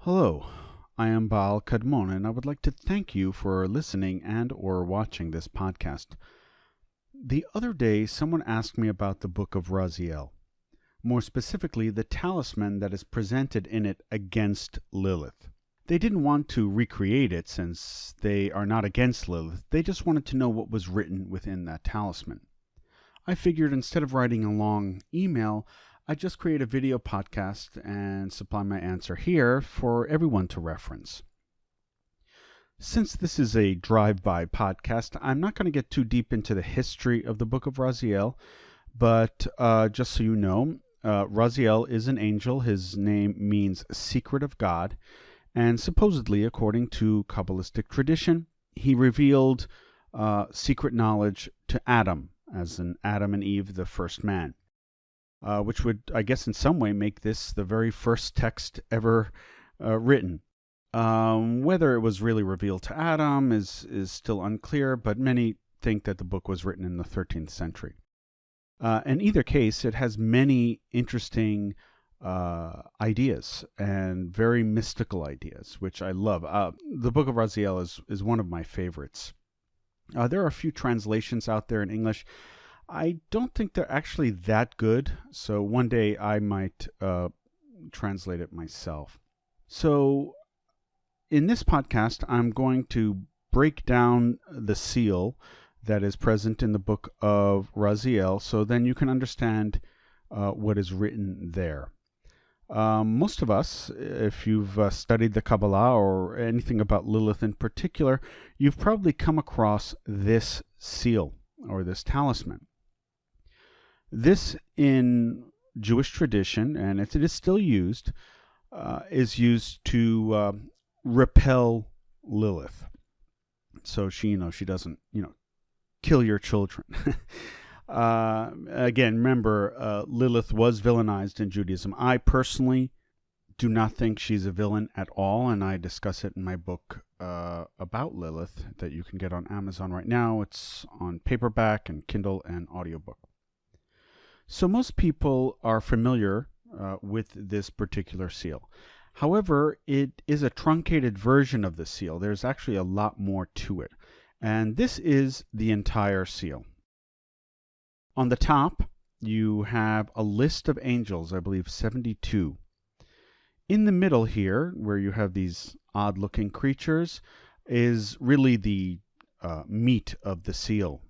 Hello, I am Baal Kadmon, and I would like to thank you for listening and or watching this podcast. The other day, someone asked me about the Book of Raziel, more specifically, the talisman that is presented in it against Lilith. They didn't want to recreate it since they are not against Lilith. They just wanted to know what was written within that talisman. I figured instead of writing a long email, I'd just create a video podcast and supply my answer here for everyone to reference. Since this is a drive-by podcast, I'm not going to get too deep into the history of the Book of Raziel, but just so you know, Raziel is an angel. His name means secret of God, and supposedly, according to Kabbalistic tradition, he revealed secret knowledge to Adam, as in Adam and Eve, the first man. Which would, I guess, in some way make this the very first text ever written. Whether it was really revealed to Adam is still unclear, but many think that the book was written in the 13th century. In either case, it has many interesting ideas and very mystical ideas, which I love. The Book of Raziel is one of my favorites. There are a few translations out there in English. I don't think they're actually that good, so one day I might translate it myself. So in this podcast, I'm going to break down the seal that is present in the Book of Raziel, so then you can understand what is written there. Most of us, if you've studied the Kabbalah or anything about Lilith in particular, you've probably come across this seal or this talisman. This, in Jewish tradition, and it is still used, is used to repel Lilith. So she doesn't, kill your children. Again, remember, Lilith was villainized in Judaism. I personally do not think she's a villain at all, and I discuss it in my book about Lilith that you can get on Amazon right now. It's on paperback and Kindle and audiobook. So most people are familiar with this particular seal. However, it is a truncated version of the seal. There's actually a lot more to it. And this is the entire seal. On the top, you have a list of angels, I believe 72. In the middle here, where you have these odd-looking creatures, is really the meat of the seal.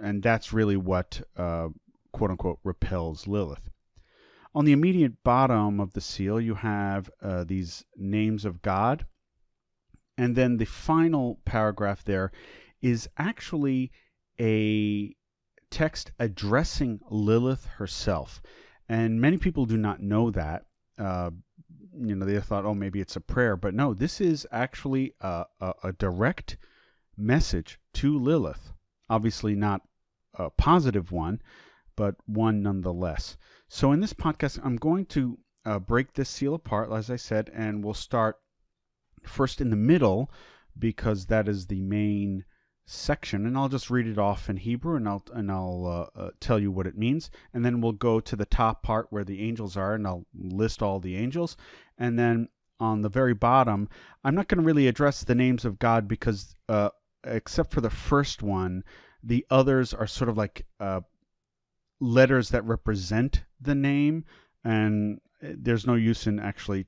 And that's really what, quote-unquote, repels Lilith. On the immediate bottom of the seal, you have these names of God. And then the final paragraph there is actually a text addressing Lilith herself. And many people do not know that. They thought, oh, maybe it's a prayer. But no, this is actually a direct message to Lilith. Obviously not a positive one, but one nonetheless. So in this podcast, I'm going to break this seal apart, as I said, and we'll start first in the middle because that is the main section, and I'll just read it off in Hebrew, and I'll tell you what it means, and then we'll go to the top part where the angels are, and I'll list all the angels, and then on the very bottom, I'm not going to really address the names of God because except for the first one, the others are sort of like letters that represent the name, and there's no use in actually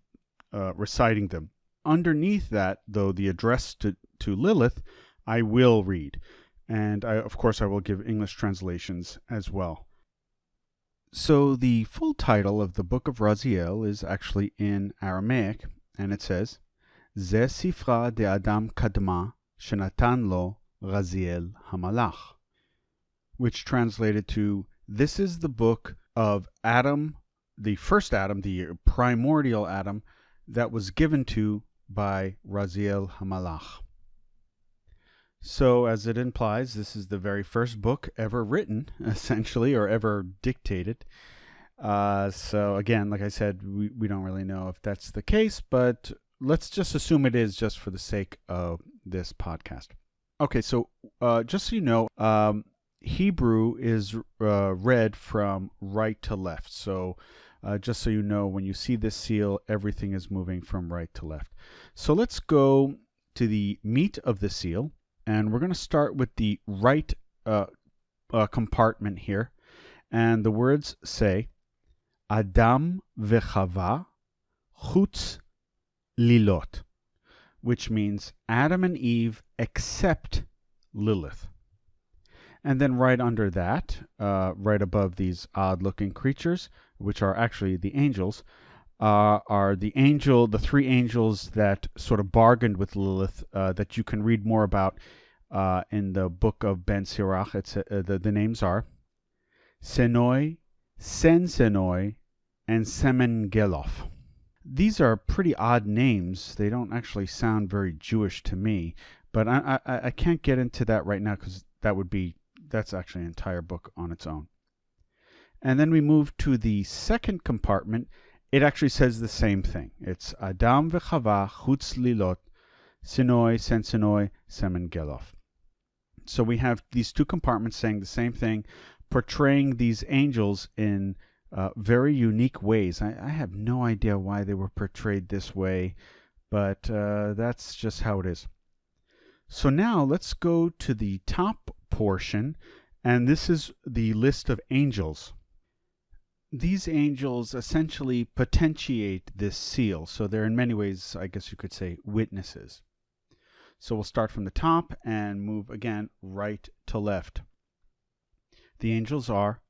reciting them. Underneath that, though, the address to Lilith, I will read. And of course, I will give English translations as well. So the full title of the Book of Raziel is actually in Aramaic, and it says, Ze Sifra de Adam Kadma Shenatan Lo Raziel Hamalach, which translated to, this is the book of Adam, the first Adam, the primordial Adam, that was given to by Raziel Hamalach. So, as it implies, this is the very first book ever written, essentially, or ever dictated. So, again, like I said, we don't really know if that's the case, but let's just assume it is just for the sake of this podcast. Okay, so just so you know, Hebrew is read from right to left. So just so you know, when you see this seal, everything is moving from right to left. So let's go to the meat of the seal, and we're going to start with the right compartment here. And the words say, Adam v'Chava chutz Lilot, which means Adam and Eve except Lilith. And then right under that, right above these odd-looking creatures, which are actually the angels, are the three angels that sort of bargained with Lilith, that you can read more about in the book of Ben Sirach. The names are Senoi, Sensenoi, and Semengelof. These are pretty odd names. They don't actually sound very Jewish to me, but I can't get into that right now because that's actually an entire book on its own. And then we move to the second compartment. It actually says the same thing. It's Adam v'Chava chutz Lilot, Senoi, Sensenoi, Semengelof. So we have these two compartments saying the same thing, portraying these angels in very unique ways. I have no idea why they were portrayed this way, but that's just how it is. So now let's go to the top portion, and this is the list of angels. These angels essentially potentiate this seal, so they're in many ways, I guess you could say, witnesses. So we'll start from the top and move again right to left. The angels are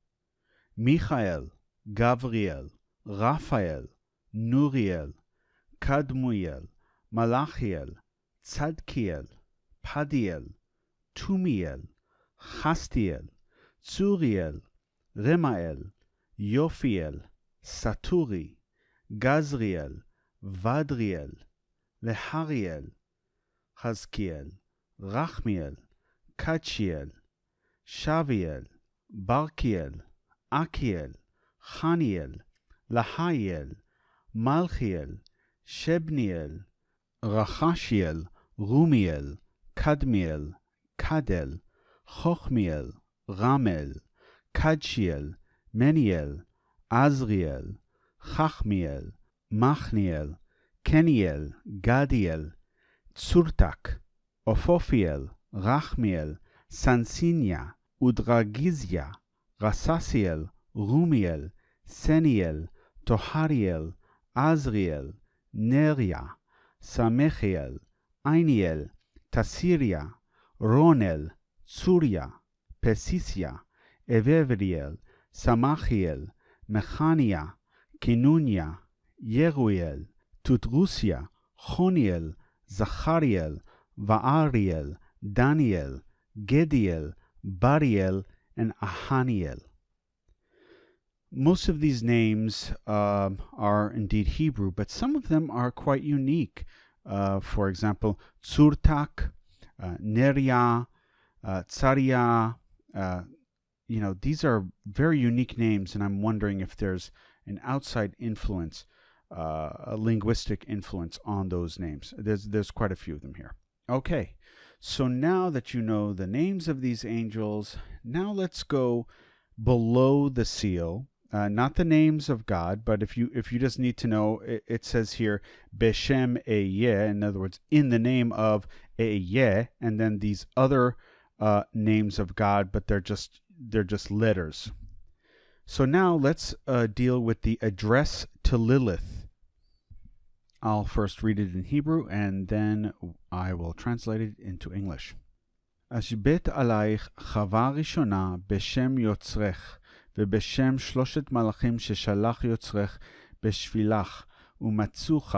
Michael, Gavriel, Raphael, Nuriel, Kadmuel, Malachiel, Tzadkiel, Padiel, Tumiel, Chastiel, Tsuriel, Remael, Yofiel, Saturi, Gazriel, Vadriel, Lehariel, Chazkiel, Rachmiel, Kachiel, Shaviel, Barkiel, Akiel, Chaniel, Lahayiel, Malchiel, Shebniel, Rachashiel, Rumiel, Kadmiel, Kadel, Chochmiel, Ramel, Kadshiel, Meniel, Azriel, Chachmiel, Machniel, Keniel, Gadiel, Tsurtak, Ophofiel, Rachmiel, Sansinia, Udragizia, Rasasiel, Rumiel, Seniel, Tohariel, Azriel, Neria, Samechiel, Ainiel, Tasiria, Ronel, Tsuria, Pesisia, Evevriel, Samachiel, Mechania, Kinunia, Yeruel, Tutrusia, Choniel, Zachariel, Vaariel, Daniel, Gediel, Bariel, and Ahaniel. Most of these names are indeed Hebrew, but some of them are quite unique. For example, Tsurtak, Neria, Tsaria, these are very unique names, and I'm wondering if there's an outside influence, a linguistic influence on those names. There's quite a few of them here. Okay, so now that you know the names of these angels, now let's go below the seal. Not the names of God, but if you just need to know, it says here Beshem Eyeh, in other words, in the name of Eyeh, and then these other names of God, but they're just letters. So now let's deal with the address to Lilith. I'll first read it in Hebrew, and then I will translate it into English. Ashbet alaych chava rishona beshem yotzrech, ובשם שלושת מלאכים ששלח יוצרך בשבילך, ומצוך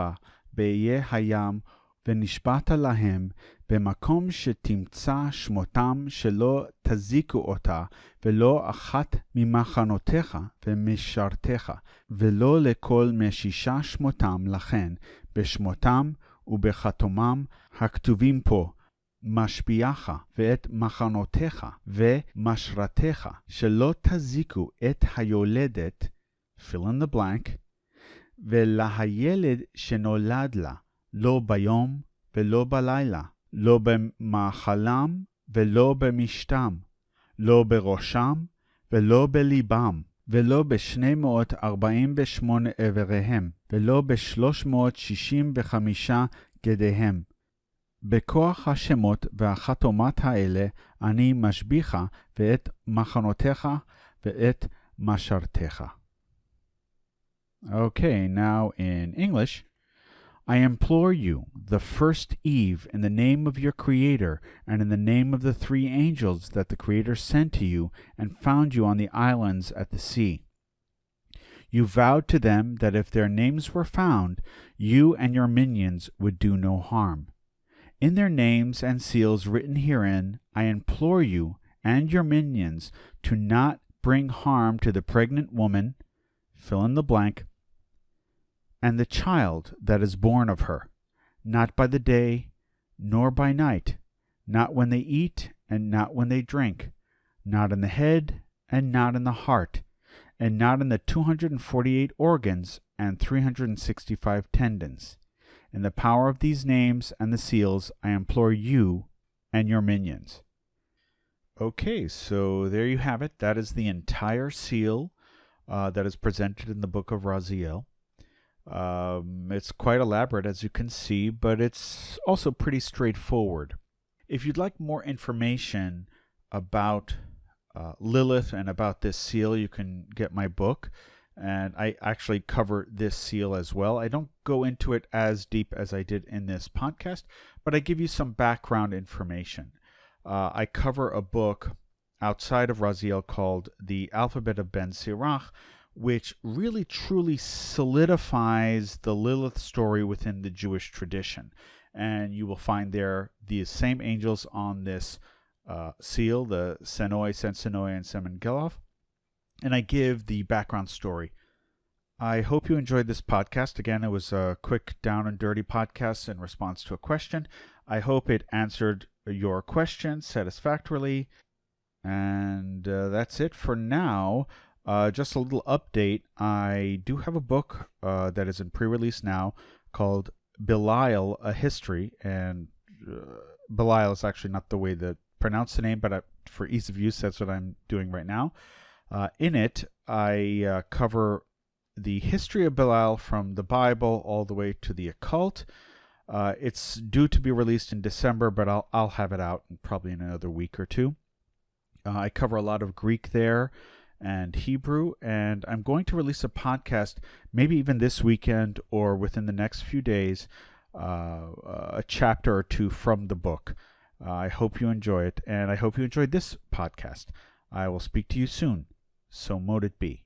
באיי הים, ונשבעת להם, במקום שתמצא שמותם שלא תזיקו אותה, ולא אחת ממחנותיך ומשרתיך, ולא לכל משישה שמותם לכן, בשמותם ובחתומם הכתובים פה, משפיעך ואת מחנותיך ומשרתיך, שלא תזיקו את היולדת, fill in the blank, ולהילד שנולד לה, לא ביום ולא בלילה, לא במאכלם ולא במשתם, לא בראשם ולא בליבם, ולא ב-248 איבריהם, ולא ב-365 גדיהם. בכוח השמות והחתומת האלה אני משביך ואת מחנותיך ואת משרתיך. Okay, now in English. I implore you, the first Eve, in the name of your Creator, and in the name of the three angels that the Creator sent to you and found you on the islands at the sea. You vowed to them that if their names were found, you and your minions would do no harm. In their names and seals written herein, I implore you and your minions to not bring harm to the pregnant woman, fill in the blank, and the child that is born of her, not by the day, nor by night, not when they eat, and not when they drink, not in the head, and not in the heart, and not in the 248 organs and 365 tendons. In the power of these names and the seals, I implore you and your minions. Okay, so there you have it. That is the entire seal that is presented in the Book of Raziel. It's quite elaborate, as you can see, but it's also pretty straightforward. If you'd like more information about Lilith and about this seal, you can get my book, and I actually cover this seal as well. I don't go into it as deep as I did in this podcast, but I give you some background information. I cover a book outside of Raziel called The Alphabet of Ben Sirach, which really truly solidifies the Lilith story within the Jewish tradition. And you will find there the same angels on this seal, the Senoi, Sensenoi, and Semengelov. And I give the background story. I hope you enjoyed this podcast. Again, it was a quick, down and dirty podcast in response to a question. I hope it answered your question satisfactorily. And that's it for now. Just a little update. I do have a book that is in pre-release now called Belial, A History. And Belial is actually not the way to pronounce the name, but for ease of use, that's what I'm doing right now. In it, I cover the history of Belial from the Bible all the way to the occult. It's due to be released in December, but I'll have it out probably in another week or two. I cover a lot of Greek there and Hebrew, and I'm going to release a podcast maybe even this weekend or within the next few days, a chapter or two from the book. I hope you enjoy it, and I hope you enjoyed this podcast. I will speak to you soon. So mote it be.